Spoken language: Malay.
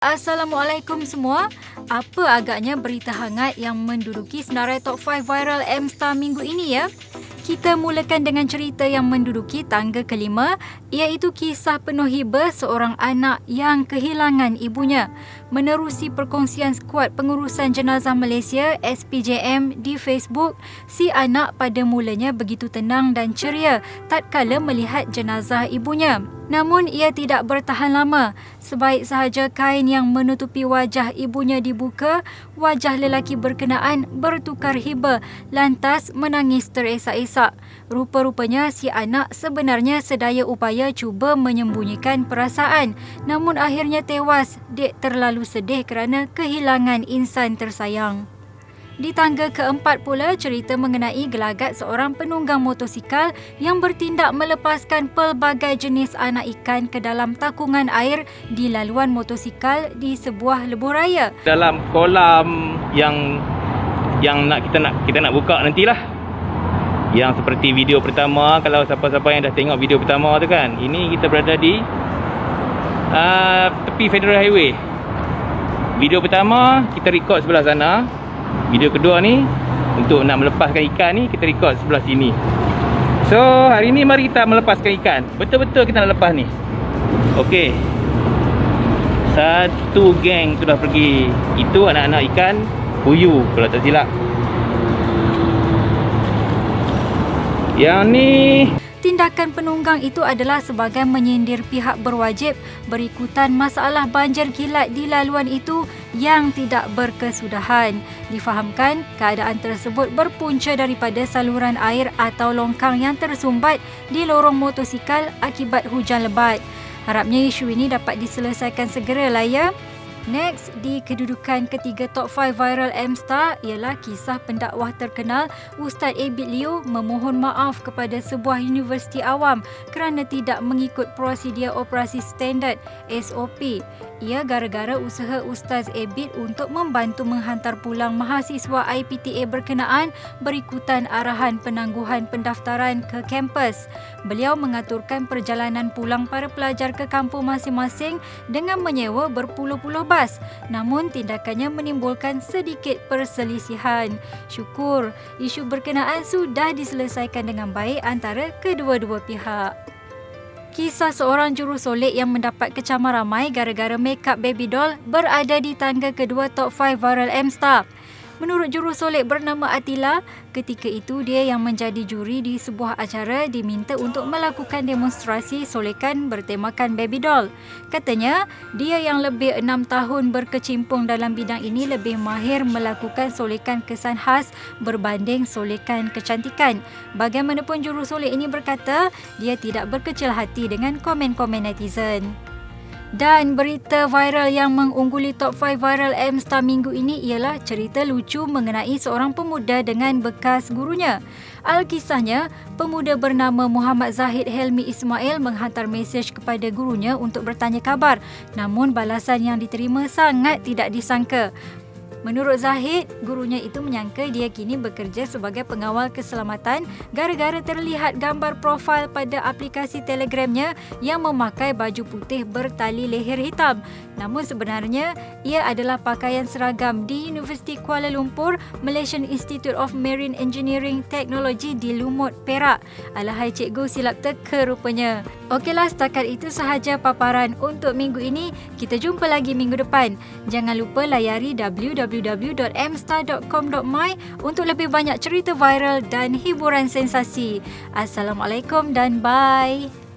Assalamualaikum semua. Apa agaknya berita hangat yang menduduki senarai top 5 viral M-Star minggu ini ya? Kita mulakan dengan cerita yang menduduki tangga kelima, iaitu kisah penuh hibah seorang anak yang kehilangan ibunya. Menerusi perkongsian skuad pengurusan jenazah Malaysia SPJM di Facebook, si anak pada mulanya begitu tenang dan ceria tatkala melihat jenazah ibunya. Namun ia tidak bertahan lama. Sebaik sahaja kain yang menutupi wajah ibunya dibuka, wajah lelaki berkenaan bertukar hibah lantas menangis teresak-esak. Rupa-rupanya si anak sebenarnya sedaya upaya cuba menyembunyikan perasaan, namun akhirnya tewas. Dek terlalu sedih kerana kehilangan insan tersayang. Di tangga keempat pula, cerita mengenai gelagat seorang penunggang motosikal yang bertindak melepaskan pelbagai jenis anak ikan ke dalam takungan air di laluan motosikal di sebuah lebuh raya. Dalam kolam yang kita nak buka nantilah. Yang seperti video pertama, kalau siapa-siapa yang dah tengok video pertama tu kan, ini kita berada di tepi Federal Highway. Video pertama kita record sebelah sana. Video kedua ni untuk nak melepaskan ikan ni kita record sebelah sini. So hari ni mari kita melepaskan ikan. Betul-betul kita nak lepas ni. Okey. Satu geng sudah pergi. Itu anak-anak ikan puyuh kalau tak silap. Yang ni Tindakan penunggang itu adalah sebagai menyindir pihak berwajib berikutan masalah banjir kilat di laluan itu yang tidak berkesudahan. Difahamkan keadaan tersebut berpunca daripada saluran air atau longkang yang tersumbat di lorong motosikal akibat hujan lebat. Harapnya isu ini dapat diselesaikan segeralah ya. Next, di kedudukan ketiga top 5 viral M-Star ialah kisah pendakwah terkenal Ustaz Abid Liu memohon maaf kepada sebuah universiti awam kerana tidak mengikut prosedur operasi standard SOP. Ia gara-gara usaha Ustaz Abid untuk membantu menghantar pulang mahasiswa IPTA berkenaan berikutan arahan penangguhan pendaftaran ke kampus. Beliau mengaturkan perjalanan pulang para pelajar ke kampung masing-masing dengan menyewa berpuluh-puluh bas. Namun tindakannya menimbulkan sedikit perselisihan. Syukur, isu berkenaan sudah diselesaikan dengan baik antara kedua-dua pihak. Kisah seorang jurusolek yang mendapat kecaman ramai gara-gara make up baby doll berada di tangga kedua top 5 viral M-Star. Menurut jurusolek bernama Atila, ketika itu dia yang menjadi juri di sebuah acara diminta untuk melakukan demonstrasi solekan bertemakan baby doll. Katanya, dia yang lebih 6 tahun berkecimpung dalam bidang ini lebih mahir melakukan solekan kesan khas berbanding solekan kecantikan. Bagaimanapun jurusolek ini berkata, dia tidak berkecil hati dengan komen-komen netizen. Dan berita viral yang mengungguli top 5 viral M-Star minggu ini ialah cerita lucu mengenai seorang pemuda dengan bekas gurunya. Alkisahnya, pemuda bernama Muhammad Zahid Helmi Ismail menghantar mesej kepada gurunya untuk bertanya kabar. Namun balasan yang diterima sangat tidak disangka. Menurut Zahid, gurunya itu menyangka dia kini bekerja sebagai pengawal keselamatan gara-gara terlihat gambar profil pada aplikasi Telegramnya yang memakai baju putih bertali leher hitam. Namun sebenarnya, ia adalah pakaian seragam di Universiti Kuala Lumpur, Malaysian Institute of Marine Engineering Technology di Lumut, Perak. Alahai cikgu, silap teka rupanya. Okeylah, setakat itu sahaja paparan untuk minggu ini. Kita jumpa lagi minggu depan. Jangan lupa layari www.mstar.com.my untuk lebih banyak cerita viral dan hiburan sensasi. Assalamualaikum dan bye.